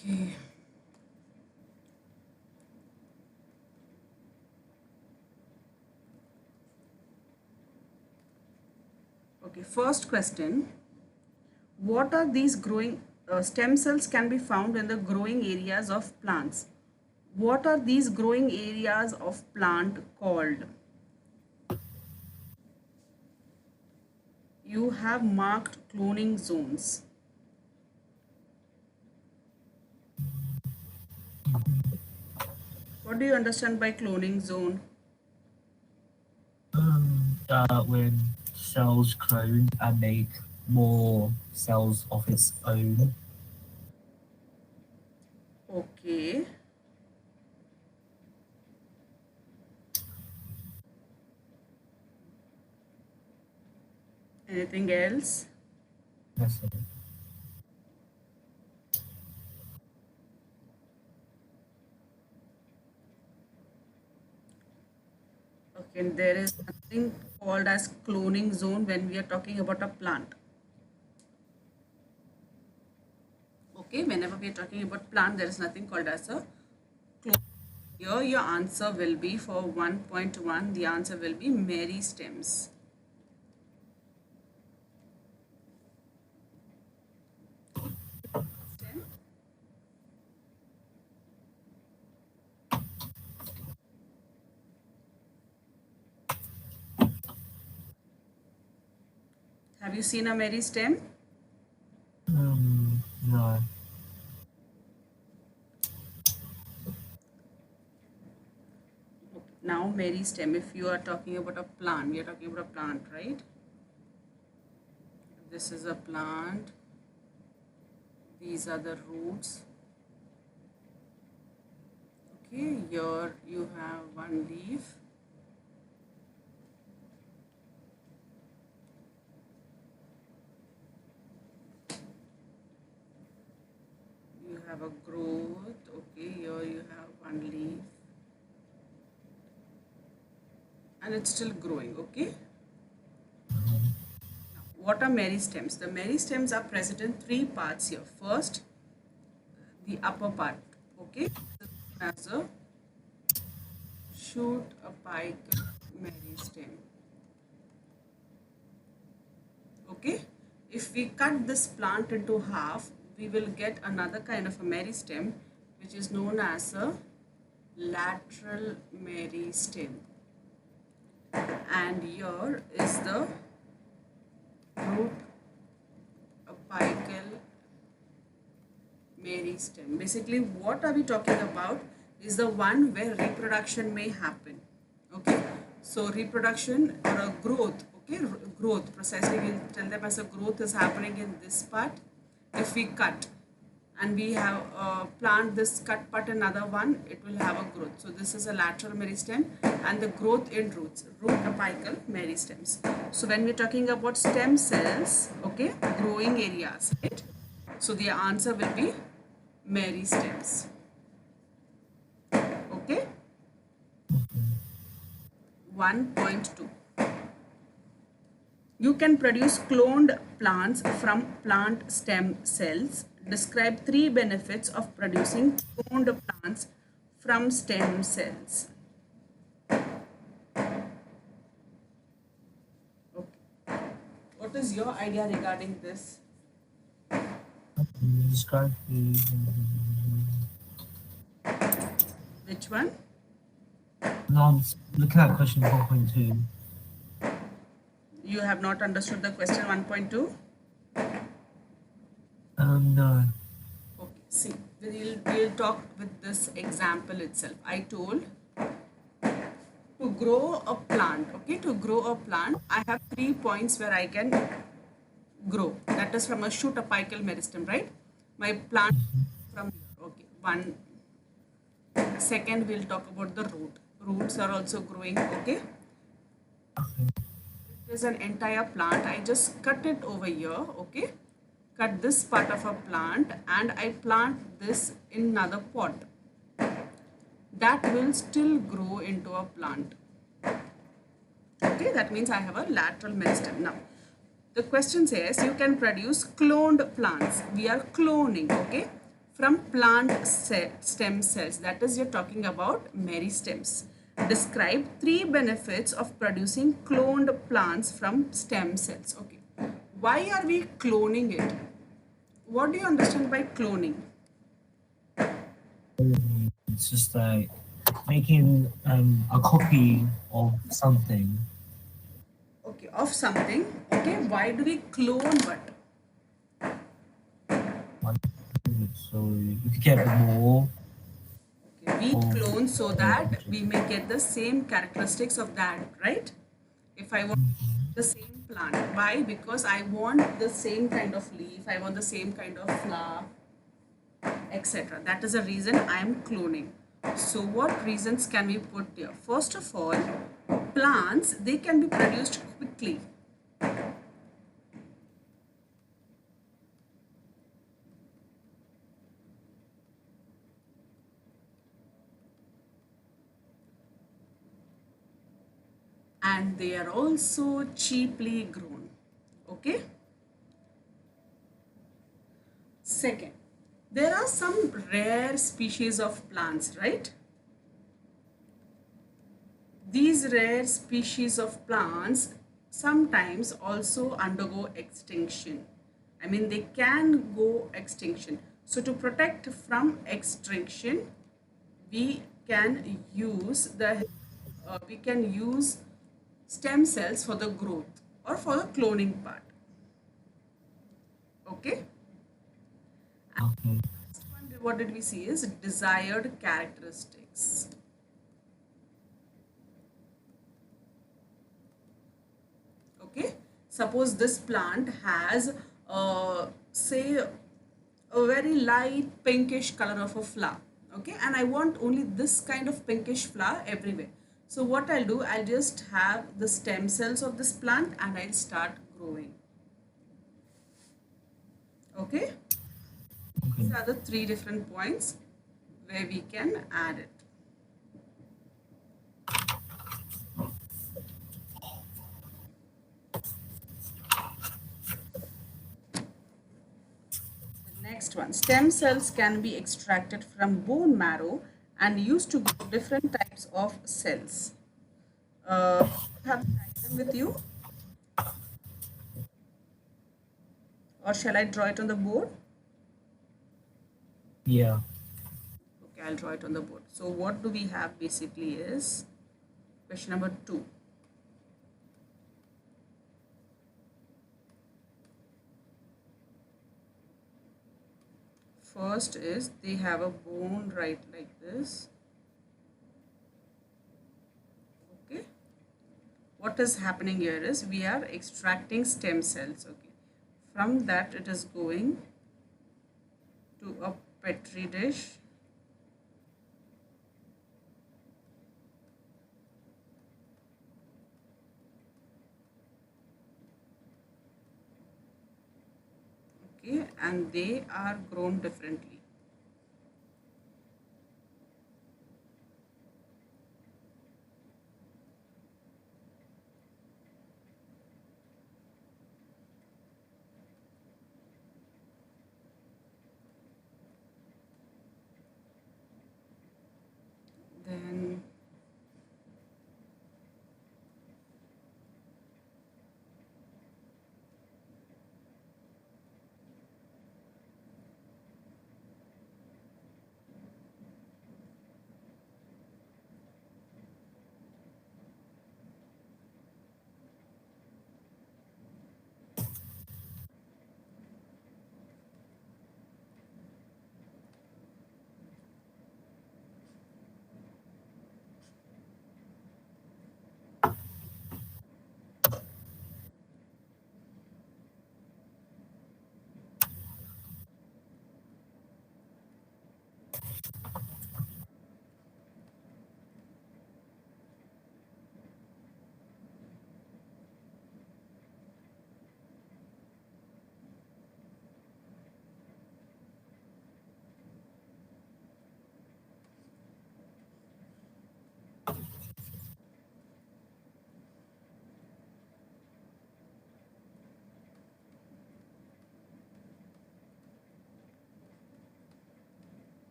Okay. Okay, first question. What are these growing stem cells can be found in the growing areas of plants? What are these growing areas of plant called? You have marked cloning zones. What do you understand by cloning zone? When cells clone and make more cells of its own. Okay. Anything else? That's it. Okay, and there is nothing called as cloning zone when we are talking about a plant. Okay, whenever we are talking about plant, there is nothing called as a clone. Here, your answer will be for 1.1, the answer will be meristems. Stem. Have you seen a meristem? No. Okay. Now, meristem, if you are talking about a plant, we are talking about a plant, right? This is a plant. These are the roots. Okay, here you have one leaf. You have a growth. Okay, here you have one leaf. And it's still growing, okay? Now, what are meristems? The meristems are present in three parts here. First, the upper part, okay? As a shoot apical meristem. Okay, if we cut this plant into half, we will get another kind of a meristem, which is known as a lateral meristem. And here is the root apical meristem. Basically, what are we talking about is the one where reproduction may happen. Okay, so reproduction or a growth. Okay, growth precisely, we'll tell them as a growth is happening in this part. If we cut and we have plant this cut part another one, it will have a growth. So this is a lateral meristem and the growth in roots, root apical meristems. So when we're talking about stem cells, okay, growing areas, right? So the answer will be meristems. Okay. 1.2. You can produce cloned plants from plant stem cells. Describe three benefits of producing cloned plants from stem cells. Okay. What is your idea regarding this? Describe the. Which one? No, I'm looking at question 1.2. You have not understood the question 1.2? No. Okay, see, we'll talk with this example itself. I told to grow a plant, okay, to grow a plant, I have 3 points where I can grow. That is from a shoot apical meristem, right? My plant from here, okay. One. Second, we'll talk about the root. Roots are also growing, okay. It is an entire plant. I just cut it over here, okay. Cut this part of a plant and I plant this in another pot. That will still grow into a plant. Okay, that means I have a lateral meristem. Now, the question says you can produce cloned plants. We are cloning, okay, from plant stem cells. That is, you're talking about meristems. Describe three benefits of producing cloned plants from stem cells. Okay. Why are we cloning it? What do you understand by cloning? It's just like making a copy of something. Okay, of something. Okay, why do we clone what? Like, so you could get more Okay, we of clone so the that we may get the same characteristics of that, right? If I want the same plant, why? Because I want the same kind of leaf, I want the same kind of flower, etc. That is the reason I am cloning. So what reasons can we put here? First of all, plants, they can be produced quickly. And they are also cheaply grown. Okay. Second, there are some rare species of plants, right? These rare species of plants sometimes also undergo extinction. I mean, they can go extinction. So to protect from extinction, we can use stem cells for the growth or for the cloning part. Okay. okay. Next one, what did we see is desired characteristics. Okay, suppose this plant has say a very light pinkish color of a flower. Okay, and I want only this kind of pinkish flower everywhere. So what I'll do, I'll just have the stem cells of this plant and I'll start growing. Okay, Okay. these are the three different points where we can add it. The next one, stem cells can be extracted from bone marrow and used to grow different types of cells. You have the diagram with you, or shall I draw it on the board? Yeah. Okay, I'll draw it on the board. So what do we have basically is question number 2. First is they have a bone right like this. Okay. What is happening here is we are extracting stem cells. Okay. From that it is going to a petri dish. Okay, and they are grown differently. Then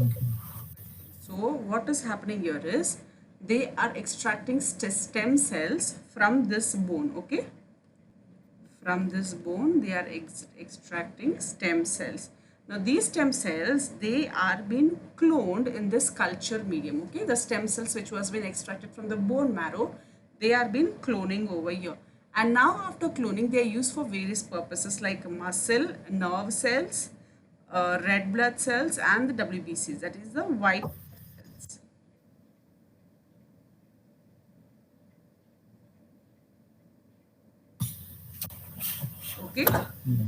Okay. So what is happening here is they are extracting stem cells from this bone, okay? From this bone, they are extracting stem cells. Now these stem cells, they are being cloned in this culture medium, okay? The stem cells which was being extracted from the bone marrow, they are being cloning over here. And now after cloning, they are used for various purposes like muscle, nerve cells, red blood cells and the WBCs, that is the white cells. Okay, Yeah.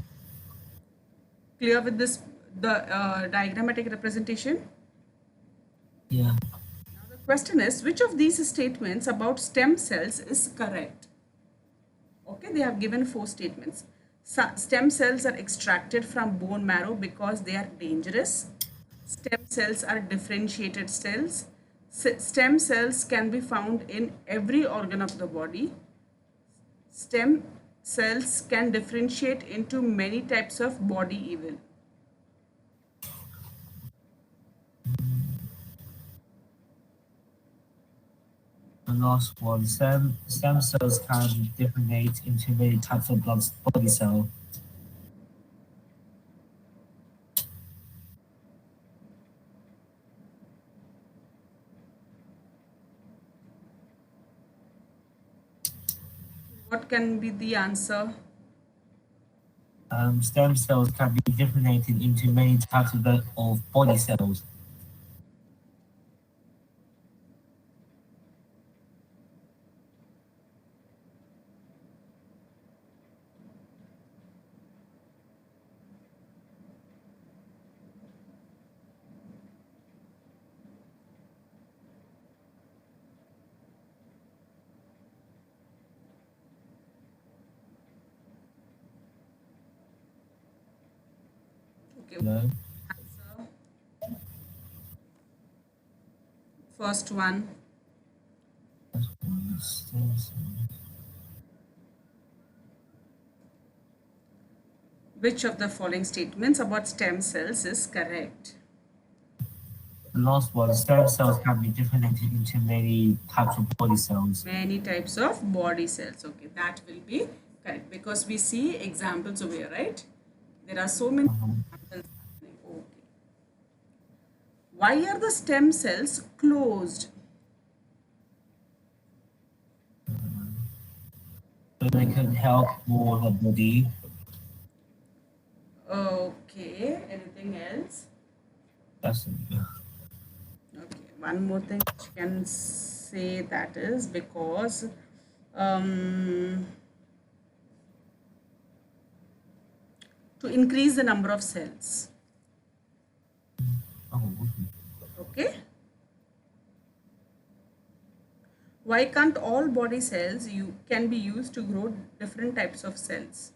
clear with this, the diagrammatic representation? Yeah. Now the question is, which of these statements about stem cells is correct? Okay, they have given four statements. Stem cells are extracted from bone marrow because they are dangerous. Stem cells are differentiated cells. Stem cells can be found in every organ of the body. Stem cells can differentiate into many types of body evil. The last one. Stem cells can differentiate into many types of body cell. What can be the answer? Stem cells can be differentiated into many types of body cells. Okay, You know? answer. First one. That's one. Stem cells. Which of the following statements about stem cells is correct? The last one. Stem cells can be differentiated into many types of body cells. Many types of body cells. Okay, that will be correct because we see examples over here, right? There are so many Um, examples happening. Okay. Why are the stem cells closed? so they can help more the body. Okay, anything else? That's yeah. Okay, one more thing which can say that is because um, to increase the number of cells. Oh, okay. Okay. Why can't all body cells you can be used to grow different types of cells?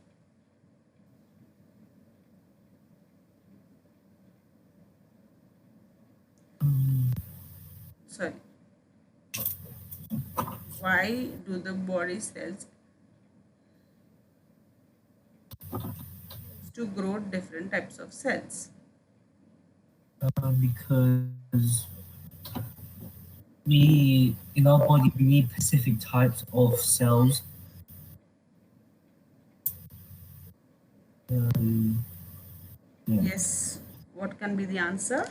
Sorry. Why do the body cells used to grow different types of cells? Because we in our body we need specific types of cells. Um, yeah. Yes. What can be the answer?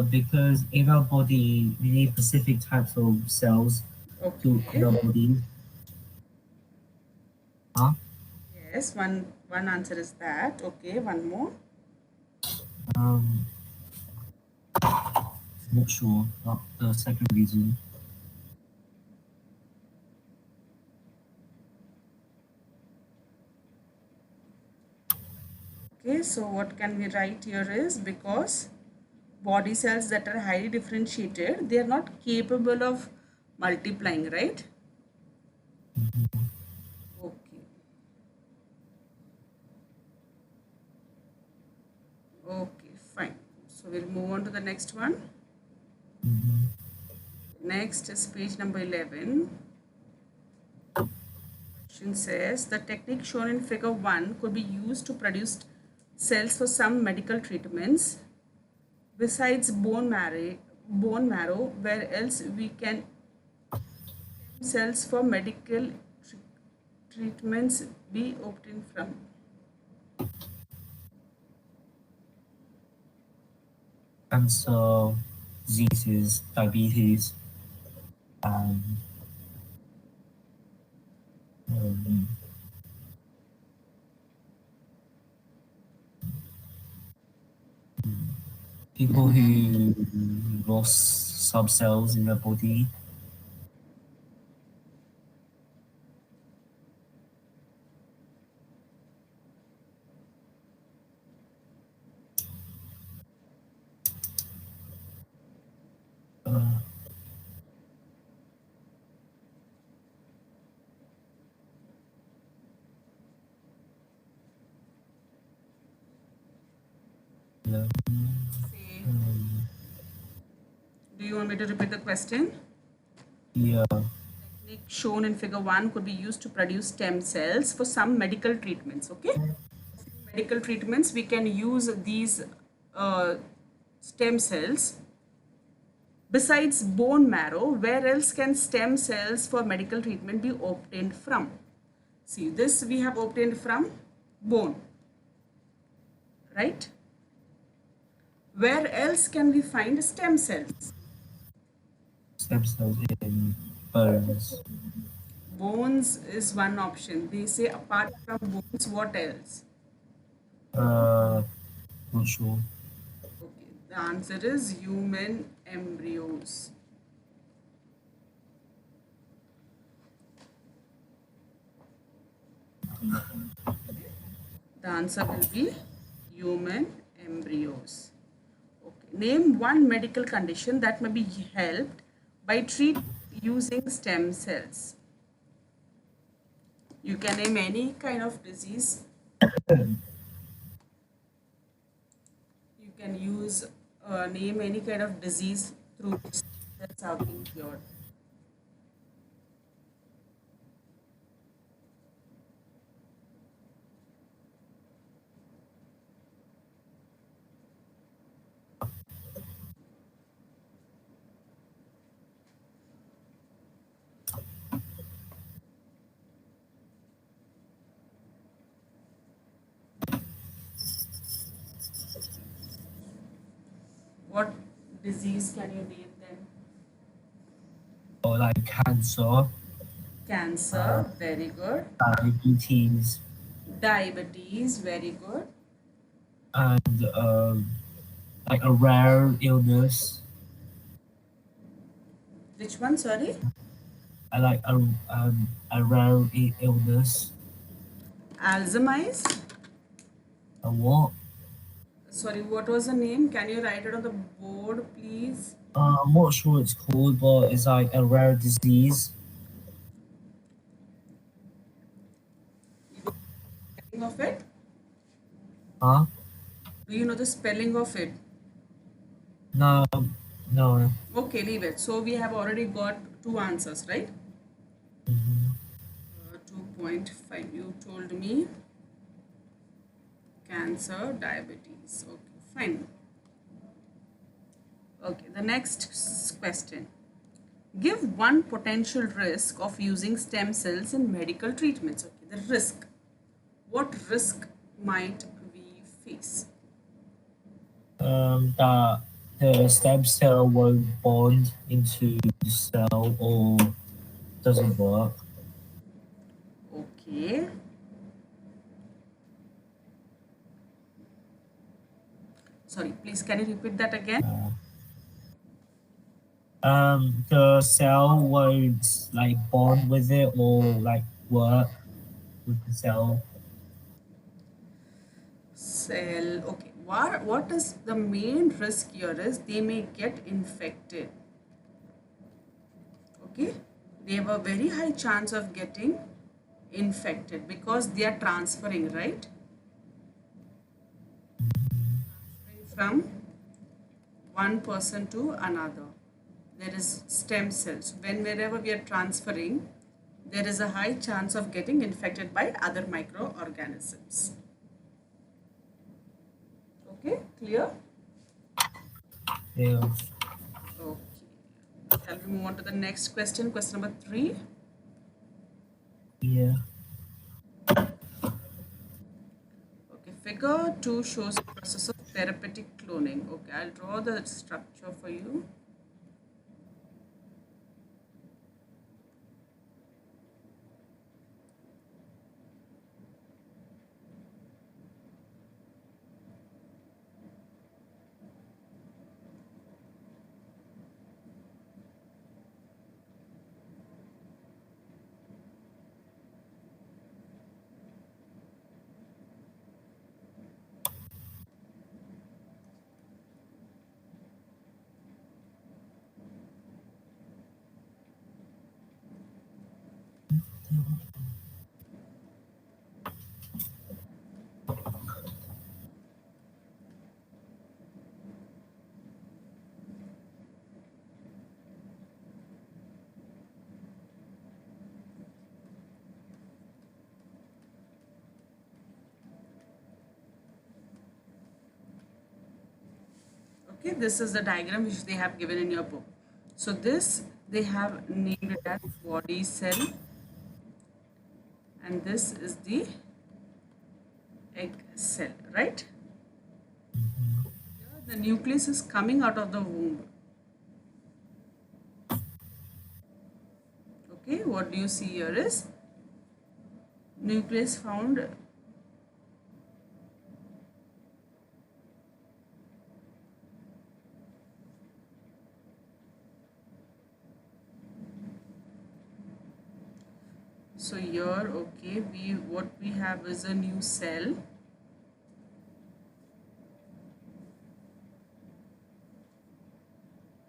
Because in our body we need specific types of cells to in Okay. our body. Huh? Yes. One answer is that. Okay. One more. Um, not sure. Not the second reason. Okay. So what can we write here is because body cells that are highly differentiated, they are not capable of multiplying, right? Okay. Okay, fine. So we'll move on to the next one. Mhm. Next is page number 11. Question says the technique shown in figure 1 could be used to produce cells for some medical treatments. Besides bone marrow, where else we can cells for medical treatments be obtained from? Cancer, diseases, diabetes, and um, people who lost some cells in their body. Uh, yeah, Say, um, do you want me to repeat the question? yeah, Technique shown in figure 1 could be used to produce stem cells for some medical treatments. Okay, medical treatments we can use these uh, stem cells. Besides bone marrow, where else can stem cells for medical treatment be obtained from? See, this we have obtained from bone, right? Where else can we find stem cells? stem cells in bones. Bones is one option. They say apart from bones, what else? Uh, Not sure. Okay, the answer is human embryos. The answer will be human embryos. Okay. Name one medical condition that may be helped by treat using stem cells. You can name any kind of disease. You can use name any kind of disease through which stem cells have been cured. What disease can you name then? Or like cancer, uh, Cancer, very good. diabetes, Diabetes, very good. and like a rare illness. Which one, sorry? I like a rare illness. Alzheimer's. A what? Sorry, what was the name? Can you write it on the board, please? I'm not sure what it's called, but it's like a rare disease. Spelling of it? Huh? Do you know the spelling of it? No, no. Okay, leave it. So we have already got two answers, right? Mhm. 2.5. You told me cancer, diabetes. Okay, fine. Okay, the next question. Give one potential risk of using stem cells in medical treatments. Okay, the risk. What risk might we face? That the stem cell won't bond into the cell or doesn't work. Okay. Sorry, please can you repeat that again? The cell won't like bond with it or like work with the cell. Cell. Okay. What is the main risk here is they may get infected. Okay. They have a very high chance of getting infected because they are transferring, right? From one person to another. There is stem cells. Whenever we are transferring, there is a high chance of getting infected by other microorganisms. Okay, clear? Fails. Okay. Shall we move on to the next question? Question number 3. Yeah. Okay, figure 2 shows the process of therapeutic cloning. Okay, I'll draw the structure for you. Okay, this is the diagram which they have given in your book. So this they have named it as body cell, and this is the egg cell, right? Here the nucleus is coming out of the womb. Okay, what do you see here is nucleus found. So here, okay, what we have is a new cell,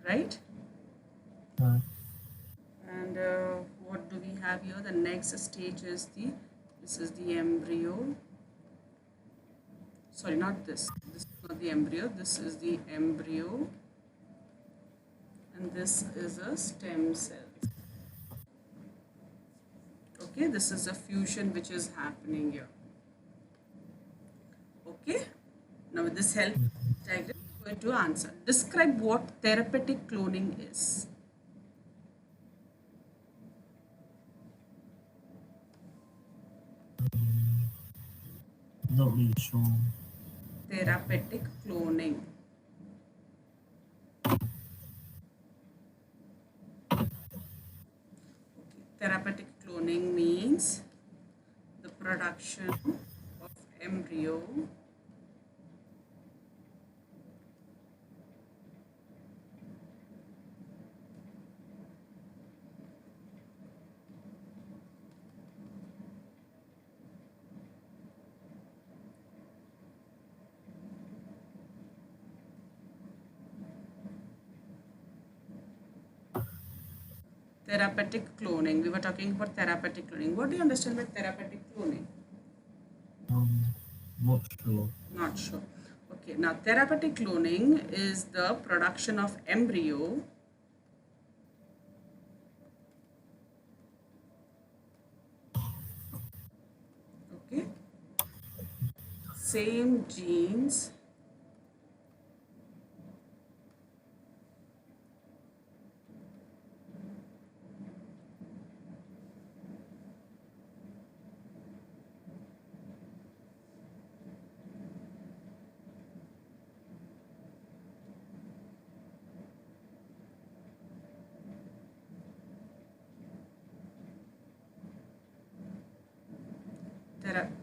right? Uh, And what do we have here? The next stage is this is the embryo. Sorry, not this. This is not the embryo. This is the embryo, and this is a stem cell. Okay, this is a fusion which is happening here. Okay, now with this help diagram, we're going to answer. Describe what therapeutic cloning is. not really sure. Therapeutic cloning. Okay. Therapeutic cloning means the production of embryo therapeutic cloning. We were talking about therapeutic cloning. What do you understand by therapeutic cloning? Um, not sure. Not sure. Okay, now therapeutic cloning is the production of embryo okay, same genes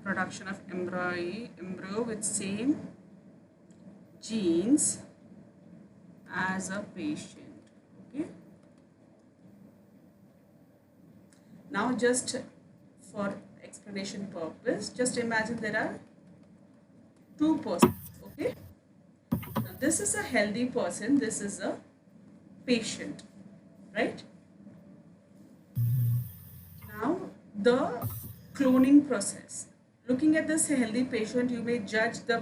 production of embryo with same genes as a patient. Okay, now just for explanation purpose, just imagine there are two persons. Okay, now this is a healthy person, this is a patient, right? Now the cloning process, looking at this healthy patient, you may judge the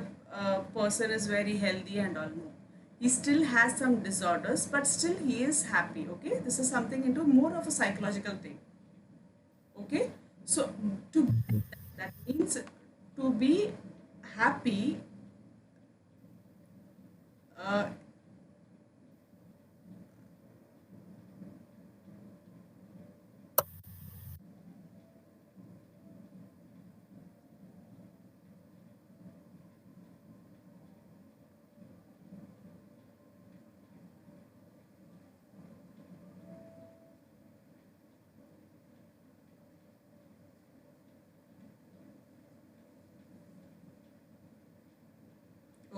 person is very healthy and all. No, he still has some disorders, but still he is happy. Okay, this is something into more of a psychological thing. Okay, so to that means to be happy, uh,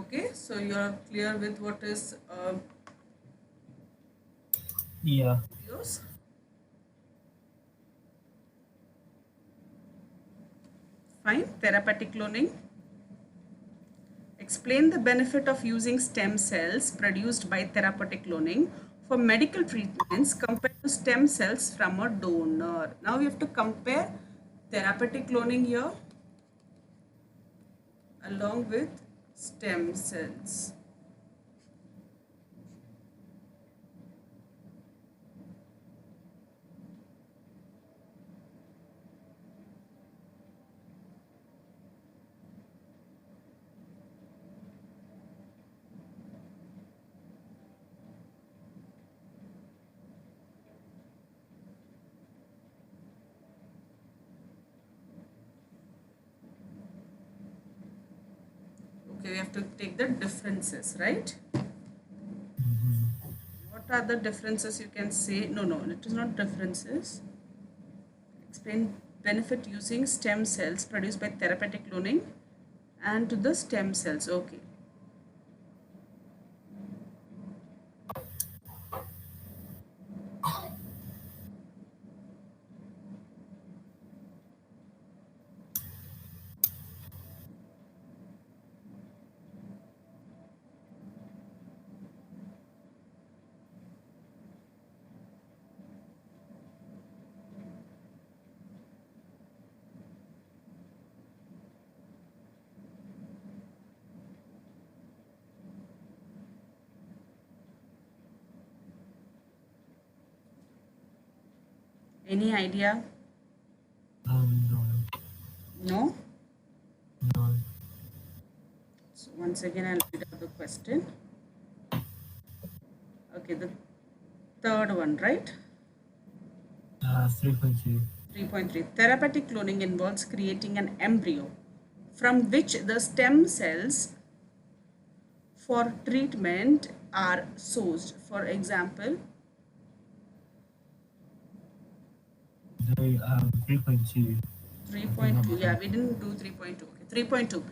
Okay, so you're clear with what is Yeah. yours? Fine. Therapeutic cloning. Explain the benefit of using stem cells produced by therapeutic cloning for medical treatments compared to stem cells from a donor. Now we have to compare therapeutic cloning here along with stem cells. Okay, we have to take the differences, right? What are the differences you can say? No, no, it is not differences. Explain benefit using stem cells produced by therapeutic cloning and to the stem cells. Okay. Any idea? No. No? No. So once again, I'll read out the question. Okay, the third one, right? 3.2. 3.3. Therapeutic cloning involves creating an embryo from which the stem cells for treatment are sourced. For example, 3.2. I think 3.2. I'm Yeah, we didn't do 3.2. Okay, 3.2.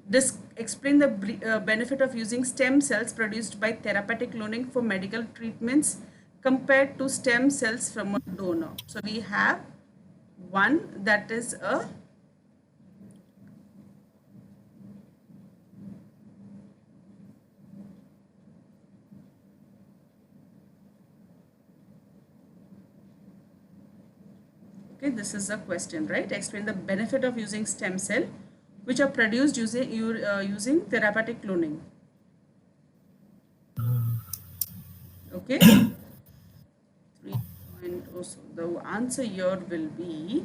This explain the benefit of using stem cells produced by therapeutic cloning for medical treatments compared to stem cells from a donor. So we have one that is a okay. This is a question, right? Explain the benefit of using stem cell, which are produced using therapeutic cloning. Okay. 3.0. So the answer here will be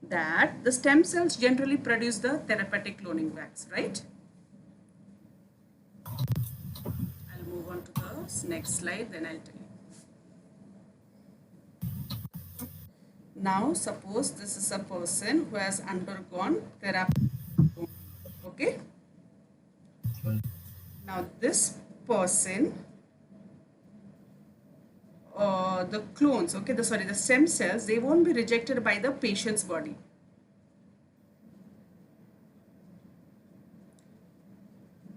that the stem cells generally produce the therapeutic cloning wax, right? I'll move on to the next slide, then I'll tell you. Now, suppose this is a person who has undergone therapy. Okay. Okay. Now, this person, the clones, okay, the stem cells, they won't be rejected by the patient's body.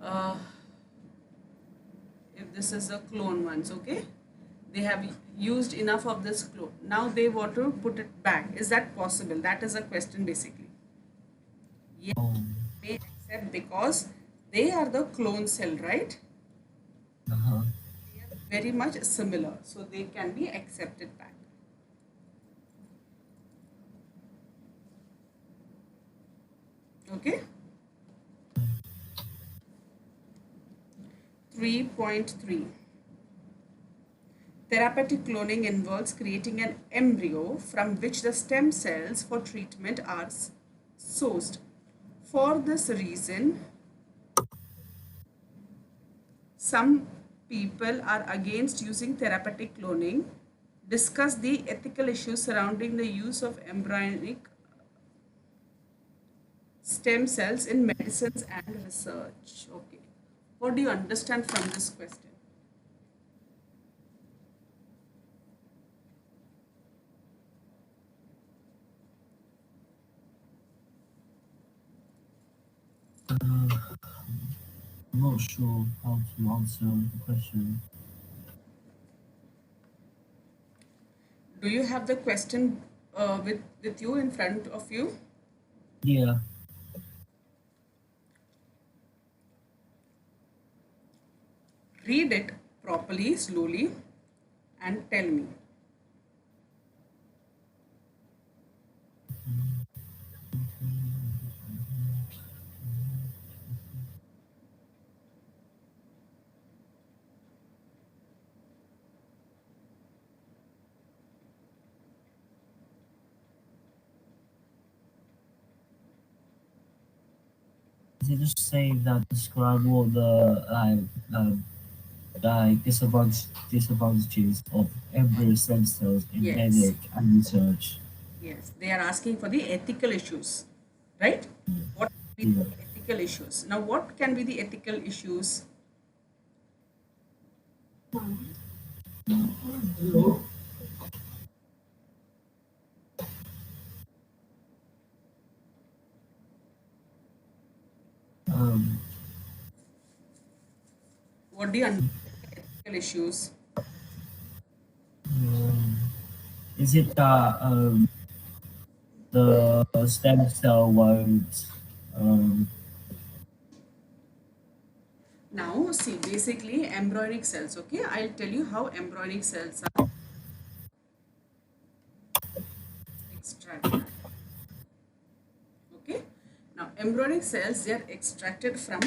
Uh, if this is a clone ones, okay, they have used enough of this clone. Now they want to put it back. Is that possible? That is a question basically. Yes, they accept because they are the clone cell, right? Uh-huh. They are very much similar, so they can be accepted back. Okay. 3.3. Therapeutic cloning involves creating an embryo from which the stem cells for treatment are sourced. For this reason, some people are against using therapeutic cloning. Discuss the ethical issues surrounding the use of embryonic stem cells in medicines and research. Okay. What do you understand from this question? I'm not sure how to answer the question. Do you have the question with you in front of you? Yeah. Read it properly, slowly, and tell me. Is it just saying that describe what the disadvantages of embryo stem cells in Yes, medic and research? yes. They are asking for the ethical issues, right? What can be Yeah. the ethical issues? Now, what can be the ethical issues? Um, What do you understand by ethical issues? um, is it that the stem cell won't um, Now, see, basically embryonic cells, okay? I'll tell you how embryonic cells are extracted, okay? Now, embryonic cells, they are extracted from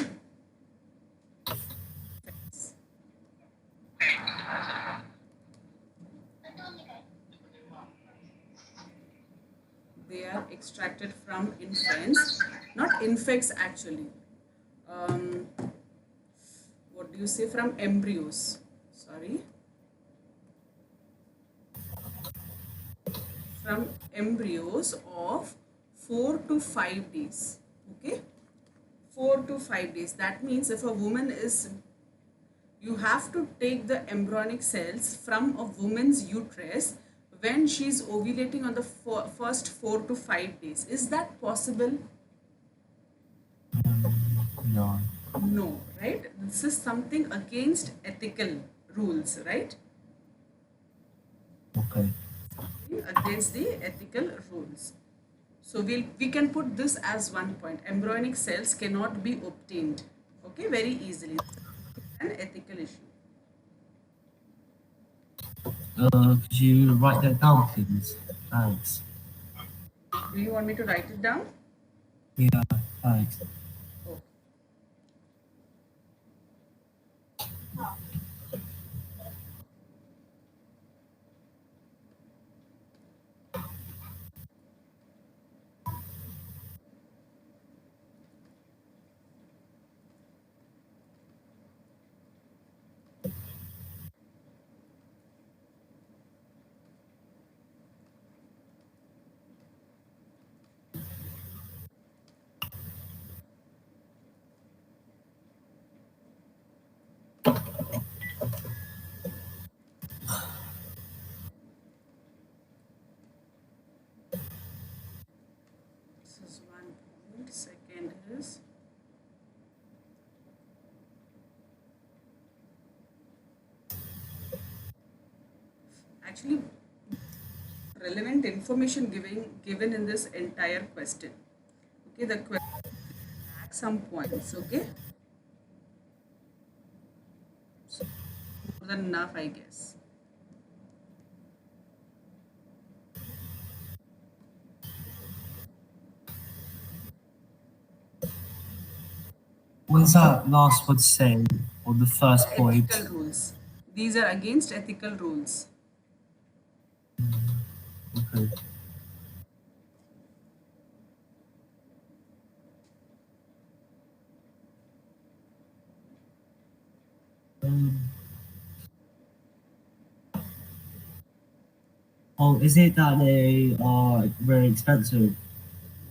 they are extracted from infants, not infects actually. Um, what do you say, from embryos? Sorry, from embryos of 4 to 5 days. Okay, 4 to 5 days. That means if a woman is, you have to take the embryonic cells from a woman's uterus when she's ovulating on the first 4 to 5 days. Is that possible? no? No, right? This is something against ethical rules, right? Okay. Against the ethical rules. So we can put this as one point. Embryonic cells cannot be obtained, okay, very easily. An ethical issue. Could you write that down, please? Thanks. Do you want me to write it down? Yeah, thanks. Okay. This is one point. Second is, actually, relevant information given in this entire question. Okay, the question lacks some points. Okay, so more than enough, I guess. What is that last one saying on the first Ethical point? rules. These are against ethical rules. Okay. Um, oh, is it that they are very expensive?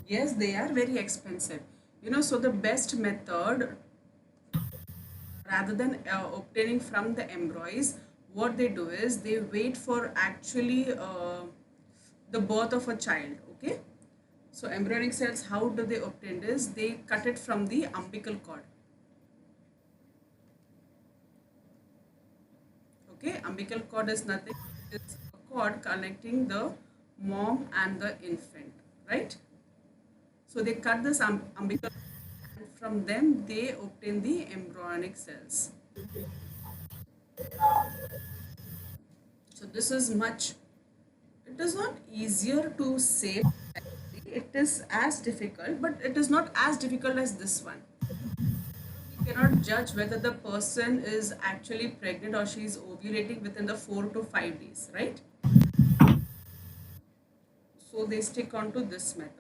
Yes, they are very expensive. So the best method, rather than obtaining from the embryos, what they do is they wait for actually the birth of a child. Okay, so embryonic cells, how do they obtain this? They cut it from the umbilical cord. Okay, umbilical cord is nothing. It's a cord connecting the mom and the infant, right? So they cut this umbilical cord and from them they obtain the embryonic cells. So this is much, it is not easier to say. It is as difficult, but it is not as difficult as this one. We cannot judge whether the person is actually pregnant or she is ovulating within the 4 to 5 days, right? So they stick on to this method.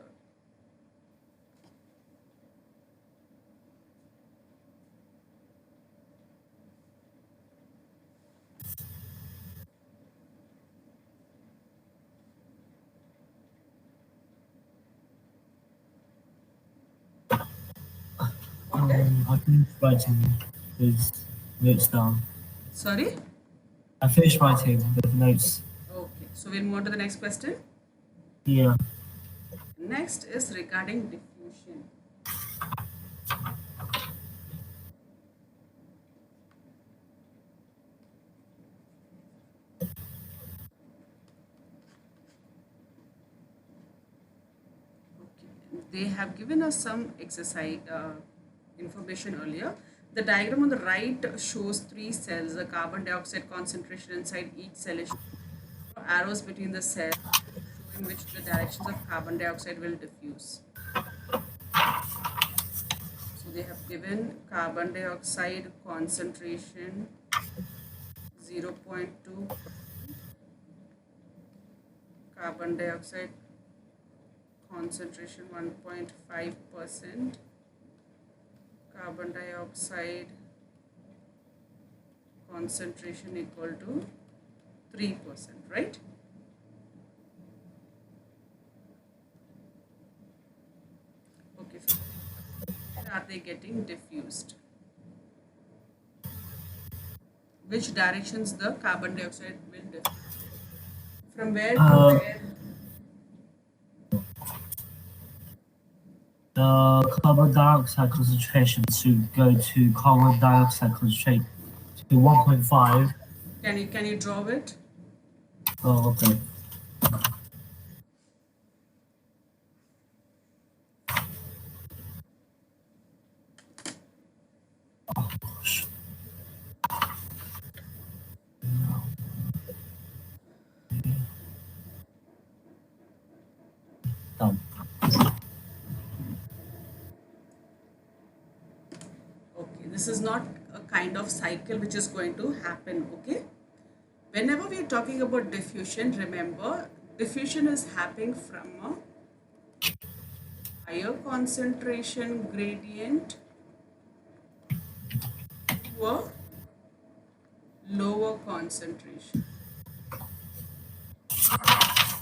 Got it? I finished writing with notes down. Sorry? I finished writing with notes. Okay, so we'll move on to the next question. Yeah. Next is regarding diffusion. Okay, they have given us some exercise information earlier. The diagram on the right shows three cells. The carbon dioxide concentration inside each cell is shown. Arrows between the cells showing which the directions of carbon dioxide will diffuse. So they have given carbon dioxide concentration 0.2, carbon dioxide concentration 1.5%, carbon dioxide concentration equal to 3%, right? Okay, where are they getting diffused? Which directions the carbon dioxide will diffuse? From where to where? The carbon dioxide concentration to go to carbon dioxide concentration to 1.5. Can you draw it? Oh, okay. Done. Okay, this is not a kind of cycle which is going to happen, okay? Whenever we are talking about diffusion, remember diffusion is happening from a higher concentration gradient to a lower concentration.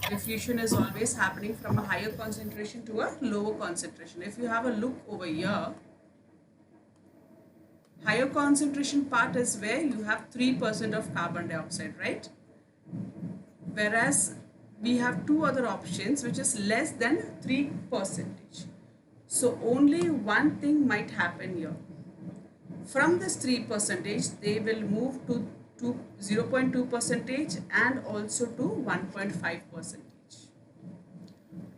Diffusion is always happening from a higher concentration to a lower concentration. If you have a look over here, higher concentration part is where you have 3% of carbon dioxide, right? Whereas we have two other options which is less than 3%. So only one thing might happen here. From this 3%, they will move to 0.2 percentage and also to 1.5 percentage,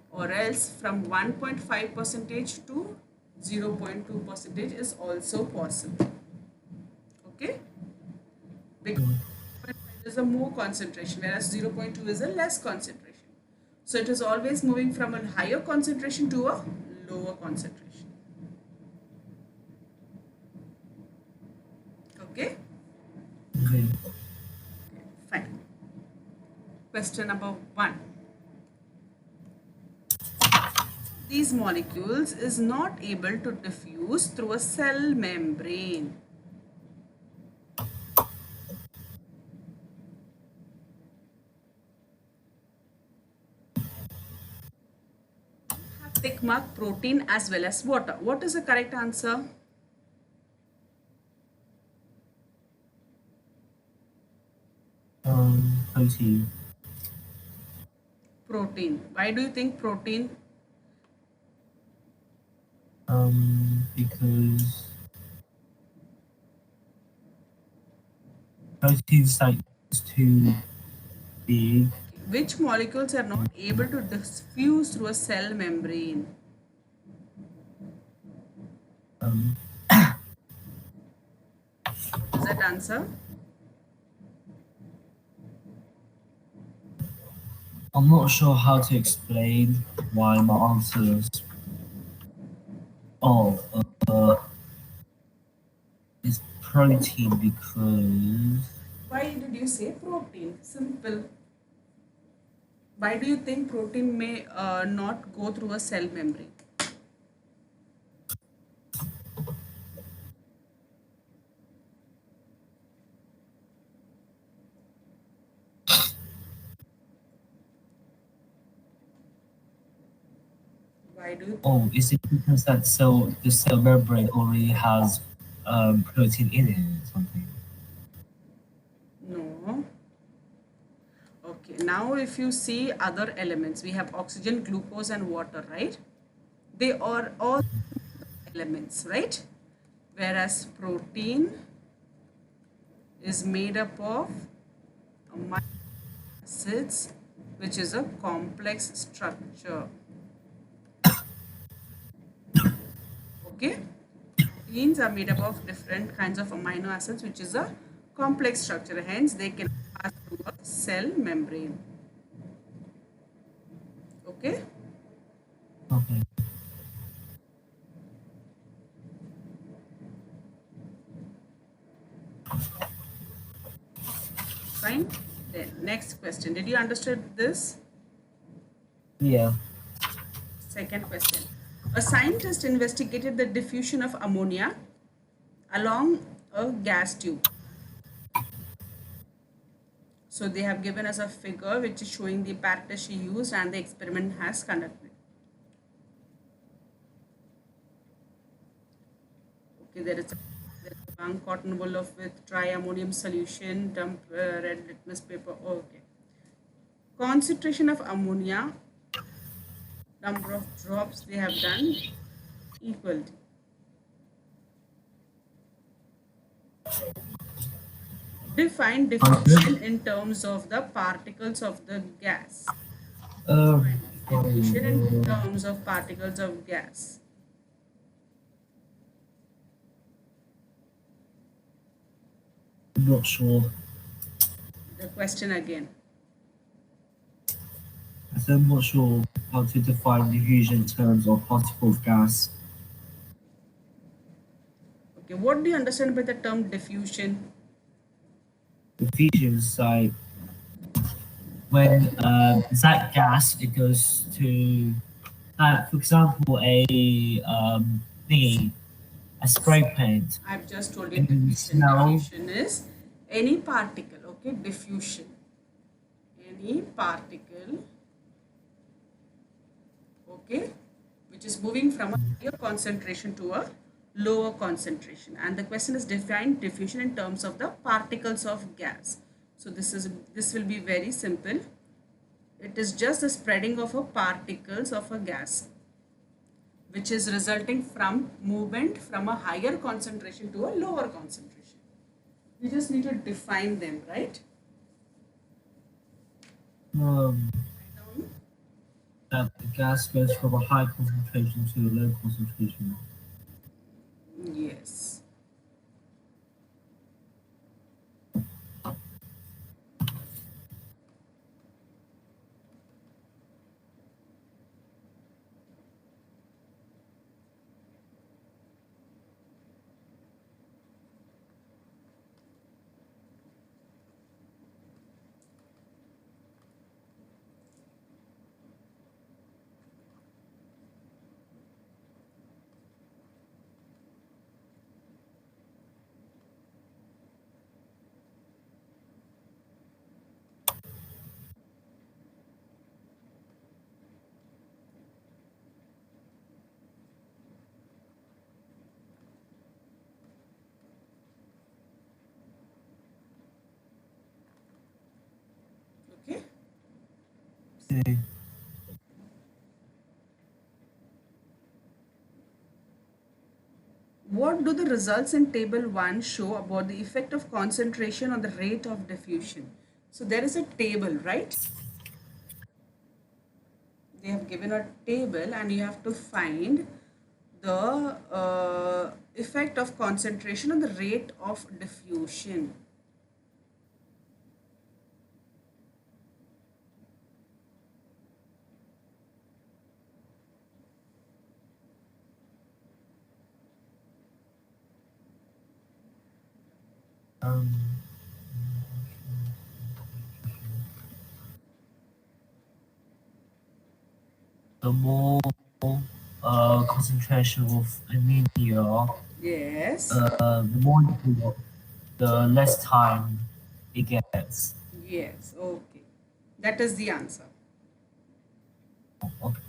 or else from 1.5 percentage to 0.2 percentage is also possible. Okay, because 1.5 is a more concentration, whereas 0.2 is a less concentration. So it is always moving from a higher concentration to a lower concentration. Okay, Okay. fine. Question number 1. These molecules is not able to diffuse through a cell membrane. Have tick mark protein as well as water. What is the correct answer? Protein. Protein. Why do you think protein? Because protein's like It's too big. Okay. Which molecules are not able to diffuse through a cell membrane? Um, What is that answer? I'm not sure how to explain why my answer is. Oh, it's protein because Why did you say protein? Simple. Why do you think protein may not go through a cell membrane? Why do you think? oh, is it because that cell the cell membrane already has protein in it or something? No. Okay, now if you see other elements, we have oxygen, glucose, and water, right? They are all elements, right? Whereas protein is made up of amino acids, which is a complex structure. Okay, proteins are made up of different kinds of amino acids, which is a complex structure. Hence, they can pass through a cell membrane. Okay. Okay. Fine. Then next question. Did you understand this? Yeah. Second question. A scientist investigated the diffusion of ammonia along a gas tube. So they have given us a figure which is showing the apparatus she used and the experiment has conducted. Okay, there is a one cotton wool of with triammonium solution, dump red litmus paper. Okay. Concentration of ammonia, number of drops they have done equal to. Define 100. diffusion in terms of the particles of the gas. Um, Define sorry, diffusion in terms of particles of gas. I'm not sure. The question again. I said I'm not sure how to define diffusion in terms of particle of gas. Okay, what do you understand by the term diffusion? Diffusion is like when that gas it goes to, for example, thingy, a spray paint, I've just told you and you diffusion. smell. Diffusion is any particle, okay? Diffusion. Any particle, okay, which is moving from a higher concentration to a lower concentration. And the question is define diffusion in terms of the particles of gas. So this will be very simple. It is just the spreading of a particles of a gas, which is resulting from movement from a higher concentration to a lower concentration. We just need to define them, right? Um, Write down. that the gas goes from a high concentration to a low concentration. Yes. Okay. Okay. What do the results in table 1 show about the effect of concentration on the rate of diffusion? So there is a table, right? They have given a table and you have to find the effect of concentration on the rate of diffusion. Um, the more concentration of ammonia, Yes, the more difficult, the less time it gets. yes, okay. That is the answer. Okay.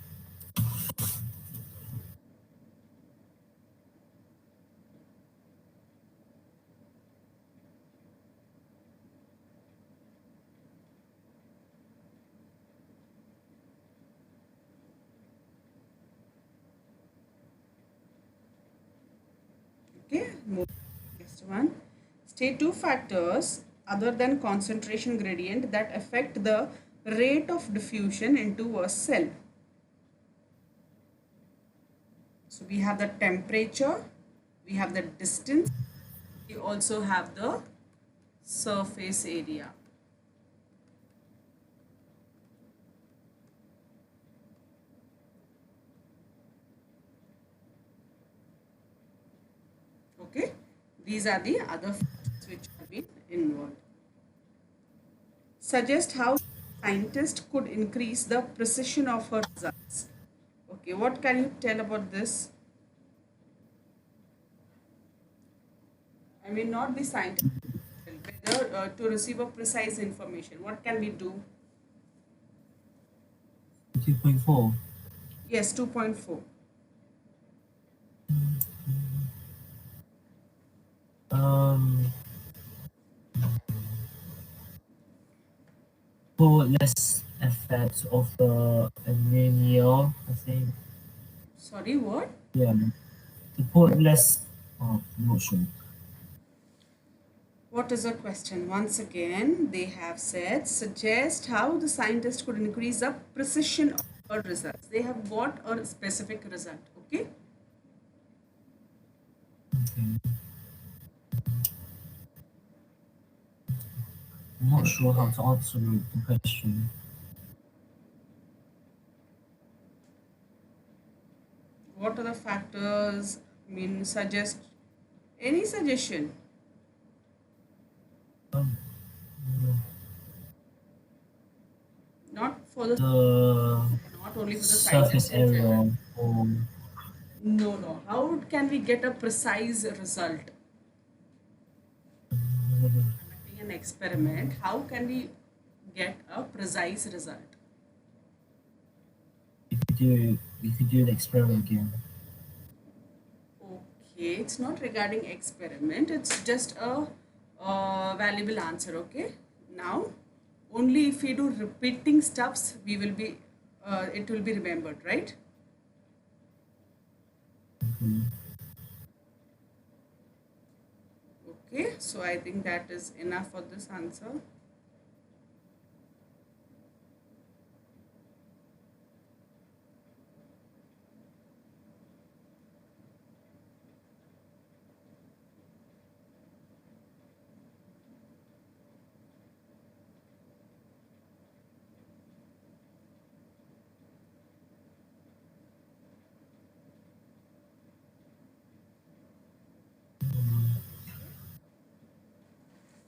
Okay, next one. State two factors other than concentration gradient that affect the rate of diffusion into a cell. So we have the temperature, we have the distance, we also have the surface area. Okay, these are the other factors which have been involved. Suggest how scientist could increase the precision of her results. Okay, what can you tell about this? I mean, not the scientist, whether to receive a precise information. What can we do? 2.4. Yes, 2.4. Um, for less effects of the ammonia, I think. Sorry, what? Yeah. To put less, I'm not sure. What is the question? Once again, they have said, suggest how the scientist could increase the precision of her results. They have got a specific result, okay? Okay. I'm not sure how to answer the question. What are the factors? I mean, suggest any suggestion, Um, not for the, the not only for the surface scientist in general. area or No, no. How can we get a precise result? Conducting an experiment, how can we get a precise result? you could do the experiment again. Okay, it's not regarding experiment, it's just a valuable answer, okay? Now, only if we do repeating stuffs, we will be, it will be remembered, right? Okay. Okay, so I think that is enough for this answer.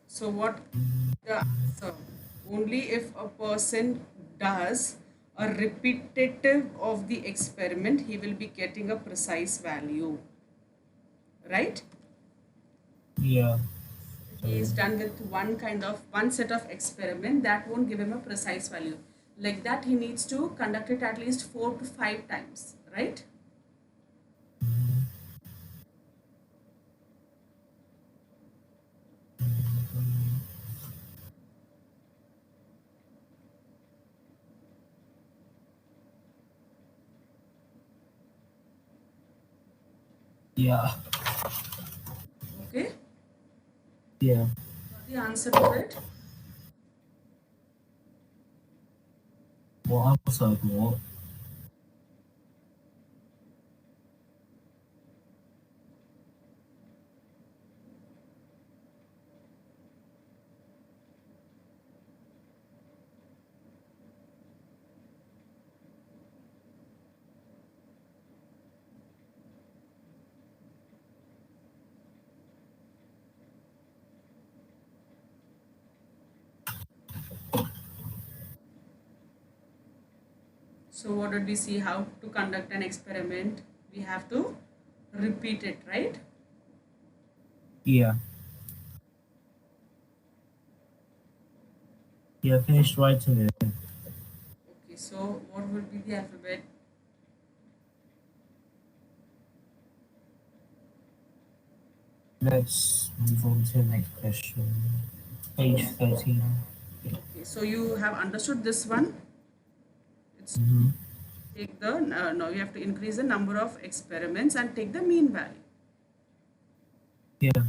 So what the answer? Only if a person does a repetitive of the experiment, he will be getting a precise value, right? Yeah. If he So is done with one set of experiment, that won't give him a precise value. Like that, he needs to conduct it at least 4 to 5 times, right? yeah. Okay, Yeah. got the answer to it? What else I got? So what did we see? How to conduct an experiment? We have to repeat it, right? Yeah. Yeah, finished writing it. Okay, so what would be the alphabet? Let's move on to the next question. Page 13. Okay, so you have understood this one. It's Mm-hmm. take the no, you have to increase the number of experiments and take the mean value. Yeah.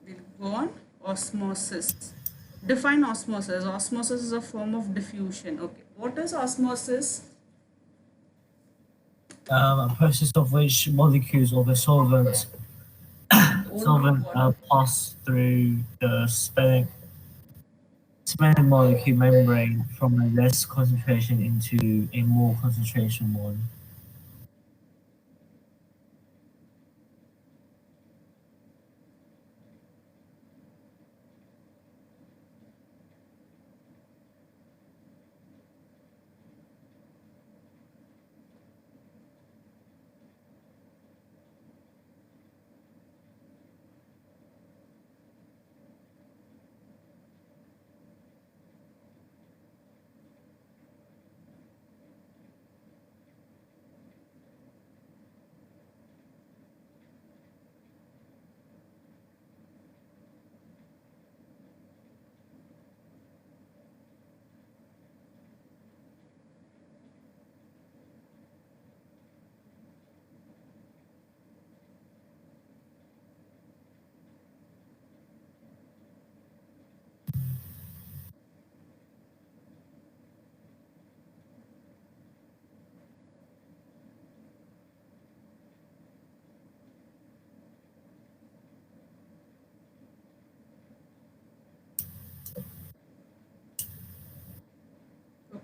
We'll go on. Osmosis. Define osmosis. Osmosis is a form of diffusion. Okay, what is osmosis? A process of which molecules of a Own solvent what? pass through the sphenic molecule membrane from a less concentration into a more concentration one.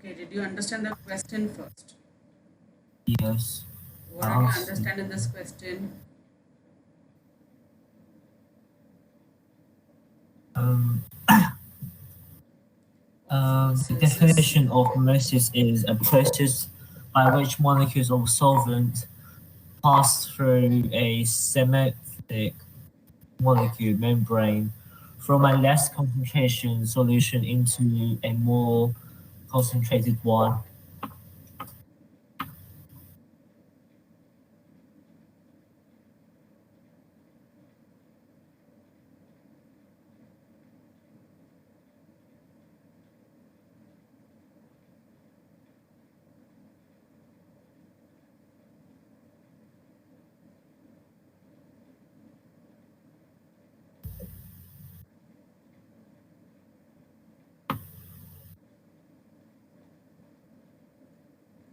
Okay, did you understand the question first? Yes. What did you Answer. understand in this question? Um, the Osmosis is definition of osmosis is a process by which molecules of solvent pass through a symmetric molecule membrane from a less concentration solution into a more concentrated one.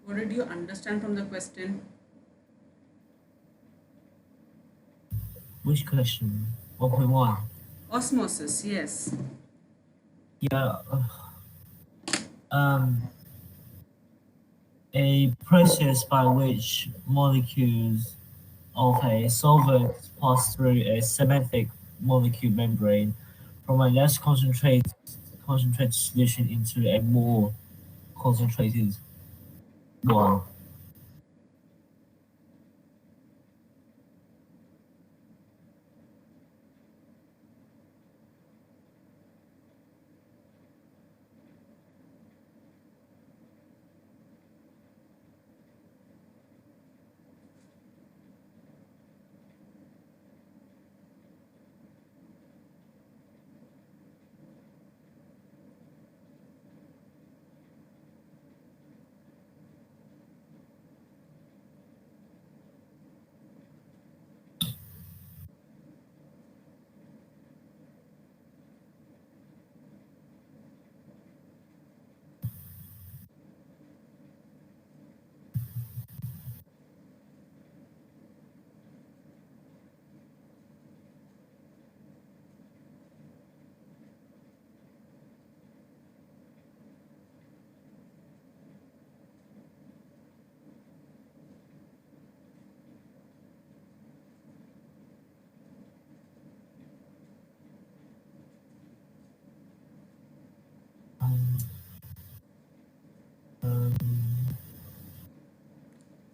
what did you understand from the question? Which question? 1.1. Osmosis, yes. Yeah. Um, a process by which molecules of a solvent pass through a symmetric molecule membrane from a less concentrated solution into a more concentrated one.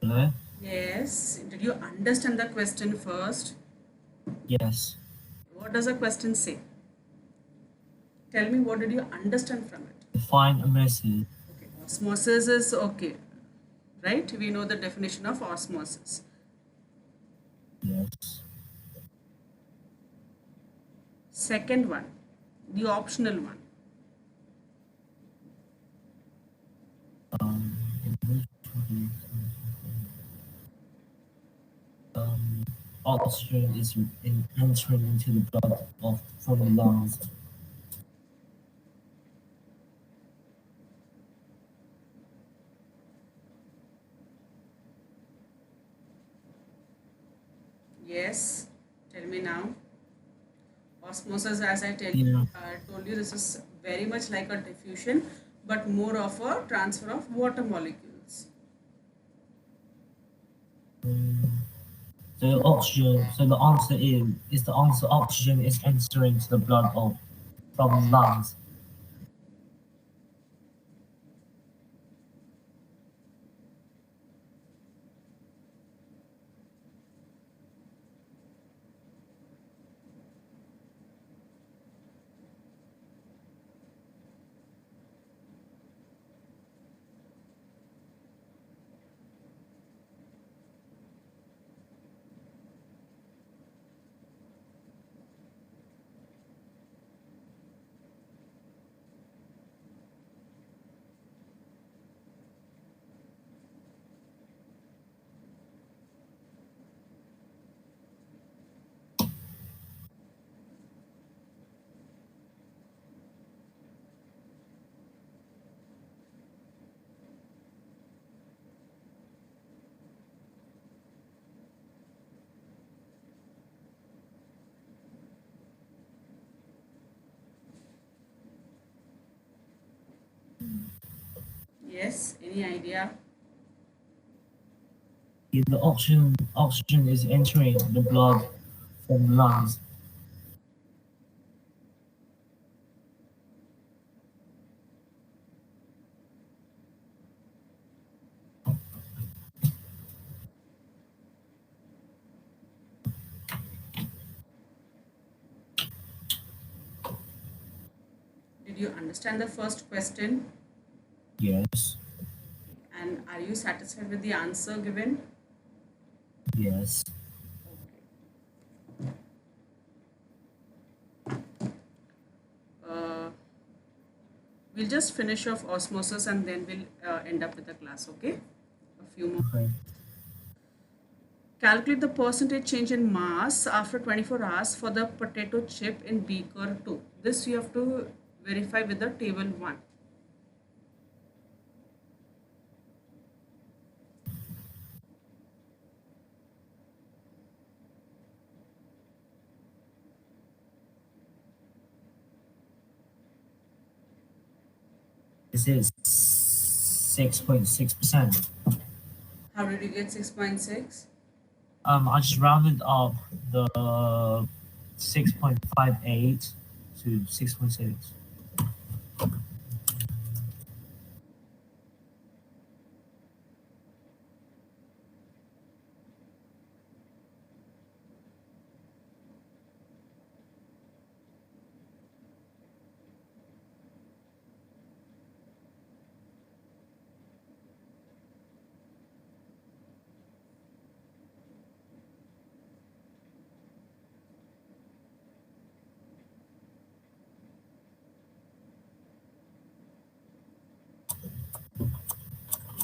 Hello? Yes. Did you understand the question first? Yes. What does the question say? Tell me, what did you understand from it? Define a message. Okay, osmosis is okay, right? We know the definition of osmosis. Yes. Second one, the optional one. Um, um, oxygen is entering into the blood from the lungs. Yes, tell me now. Osmosis, as Yeah. told you, this is very much like a diffusion, but more of a transfer of water molecules. Um, so oxygen. So the answer is the answer. Oxygen is entering into the blood from lungs. Yes, any idea? Yeah, the oxygen is entering the blood from lungs. Did you understand the first question? Yes. And are you satisfied with the answer given? Yes. Uh, we'll just finish off osmosis and then we'll end up with the class, okay? A few more. Okay. Calculate the percentage change in mass after 24 hours for the potato chip in beaker 2. This you have to verify with the table 1. This is 6.6%. How did you get 6.6? I just rounded up the 6.58 to 6.6.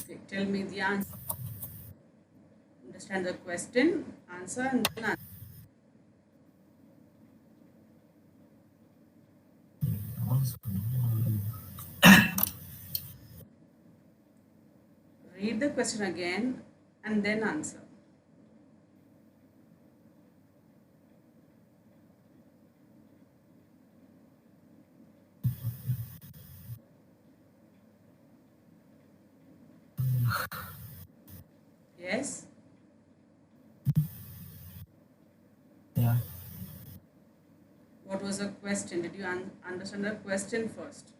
Okay, tell me the answer. Understand the question, answer, and then answer. Read the question again and then answer. Yes? Yeah. What was the question? Did you understand the question first?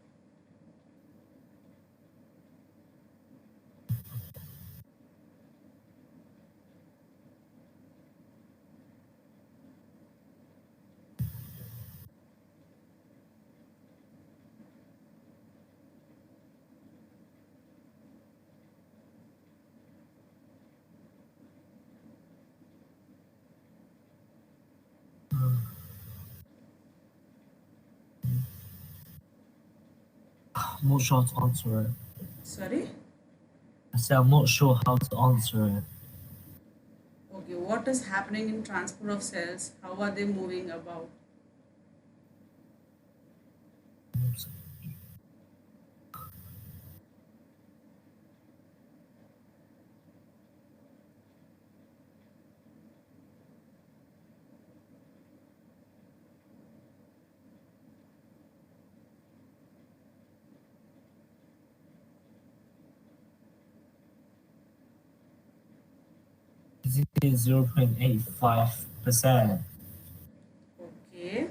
I'm not sure how to answer it. Sorry? I said I'm not sure how to answer it. Okay, what is happening in transport of cells? How are they moving about? It is 0.85%. Okay.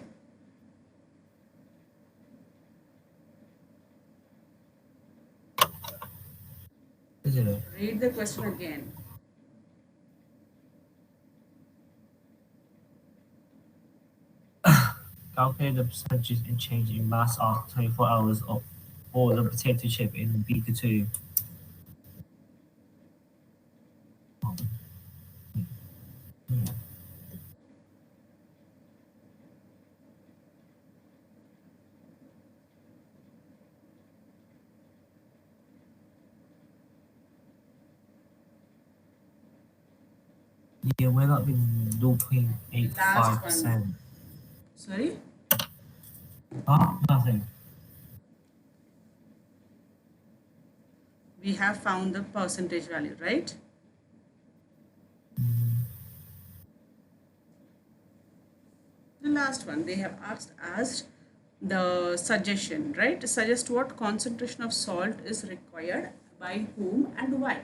Isn't it? Read the question again. Calculate the percentage in change in mass after 24 hours of or the potato chip in beaker 2. Yeah, we're not in The last one. 0.85%. Sorry? Oh, nothing. We have found the percentage value, right? The last one, they have asked the suggestion, right? Suggest what concentration of salt is required by whom and why.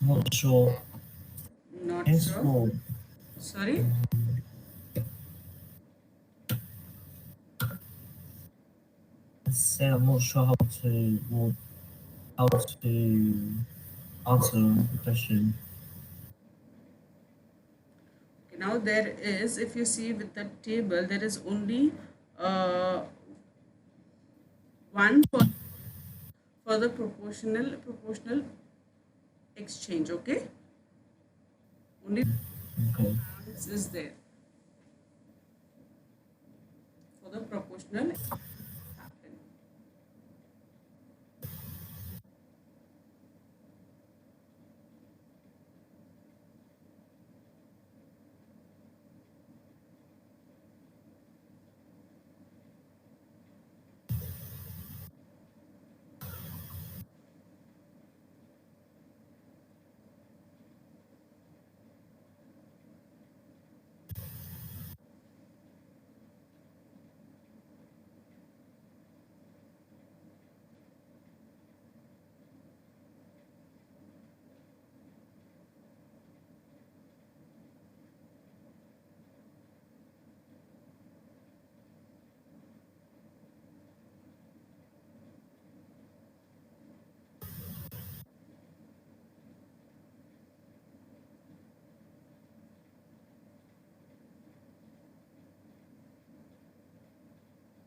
Not sure. Not sure. Henceforth, Sorry? let's say I'm not sure how to answer the question. Okay, now there is, if you see with the table, there is only uh, one for the proportional exchange. Okay, only Okay. chance is there for the proportional happen.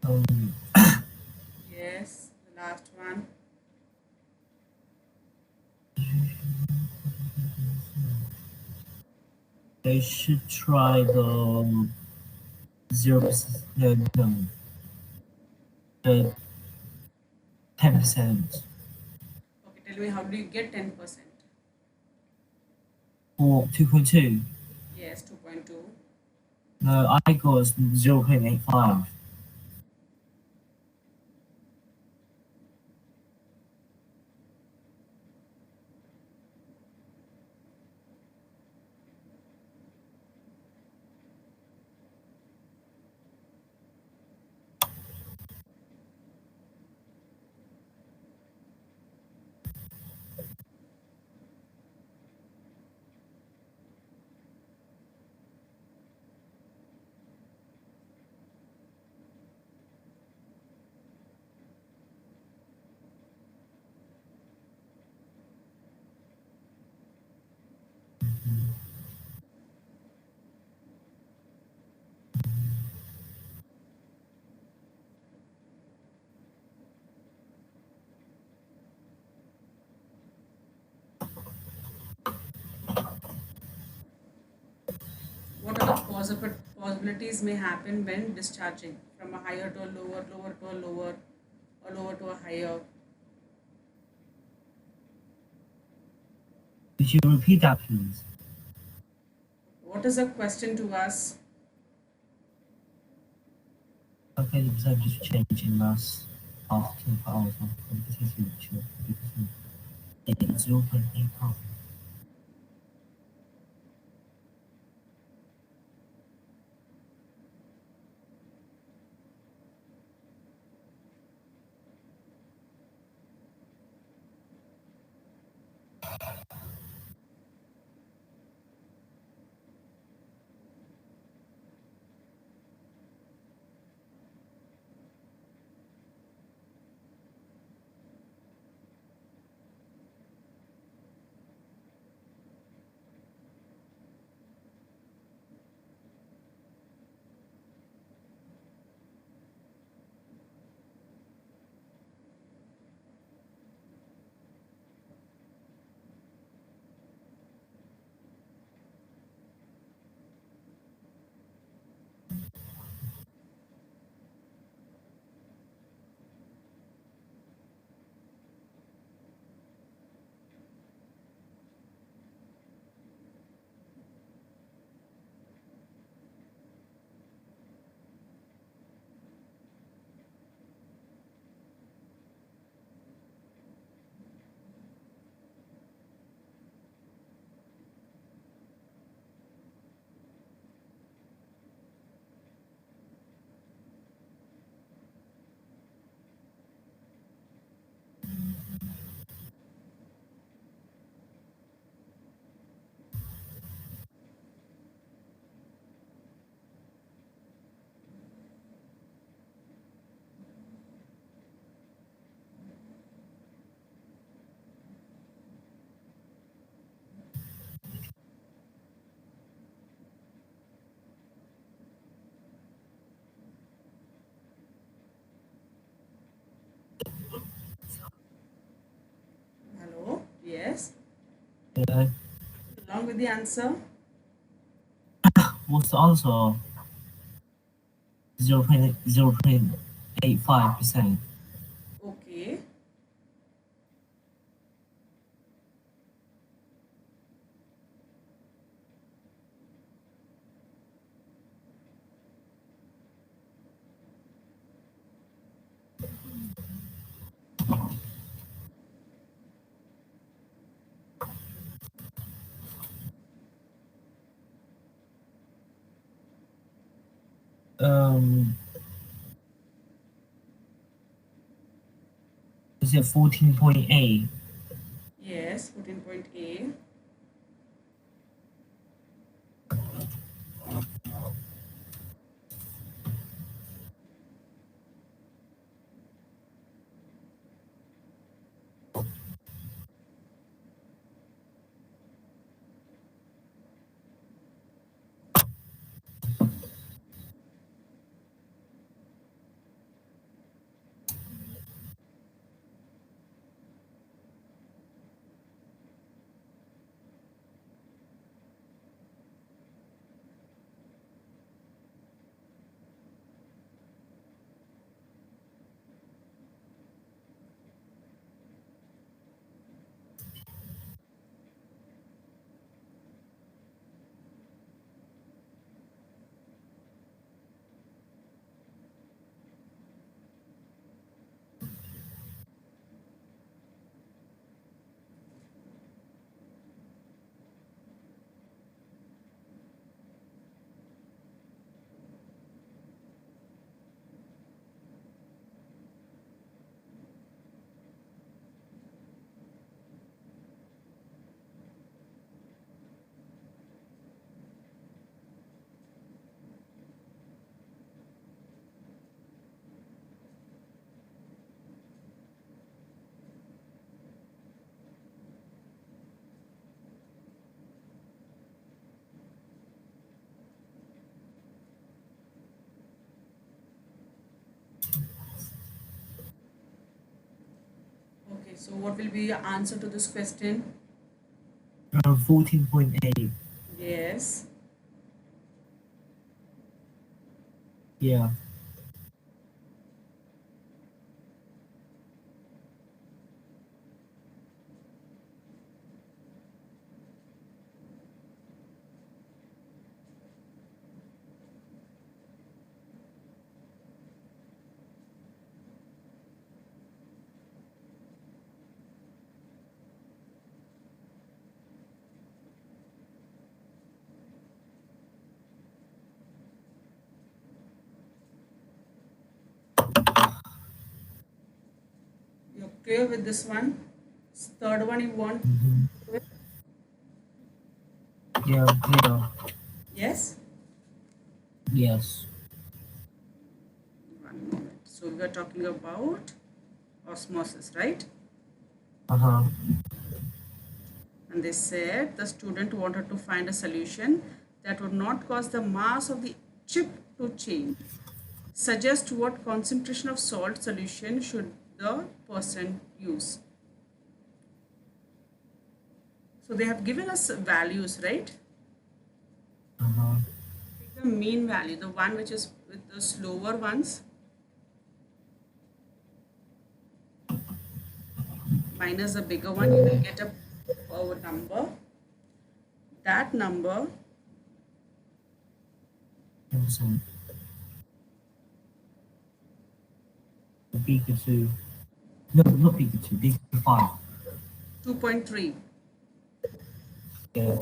Um, Yes, the last one. they should try the 0%. No, the 10% Okay, tell me how do you get 10%? or 2.2. Yes, 2.2. No, I got 0.85. Possibilities may happen when discharging from a higher to a lower, lower to a lower, or lower to a higher. Could you repeat that, please? What is the question to us? Okay, the percentage change in mass after 2 hours of competitive lecture is 0.8 pounds. Hello? Yes? Yeah. Along with the answer? What's the answer? 0.85%. Okay. Um, is it 14.8? Yes, 14 point A. Okay, so what will be your answer to this question? 14.8. Yes. Yeah. You're clear with this one? Third one you want Hmm. with? Yeah. Yeah. Yes? Yes. One moment. So we are talking about osmosis, right? Uh-huh. And they said the student wanted to find a solution that would not cause the mass of the chip to change. Suggest what concentration of salt solution should the person use. So they have given us values, right? Uh-huh. Take the mean value, the one which is with the slower ones, minus the bigger one, you will get a number. That number, 10%. The Pikachu. No, not Pikachu. Pikachu 5. 2.3. Yeah.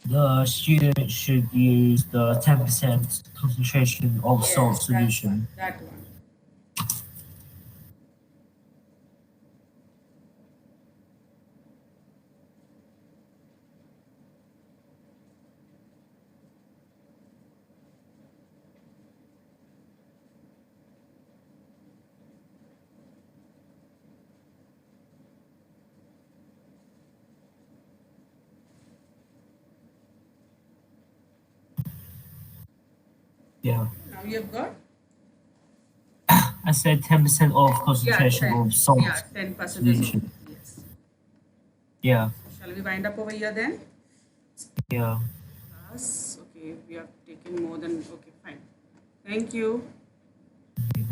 The student should use the 10% concentration of salt Yes, that's one. solution. That one. Yeah. Now you have got, I said 10% of yeah, concentration 10. of Yeah, salt 10% of, solution. yes. Yeah. So shall we wind up over here then? Yeah. Class, okay, we have taken more than, okay, fine. Thank you.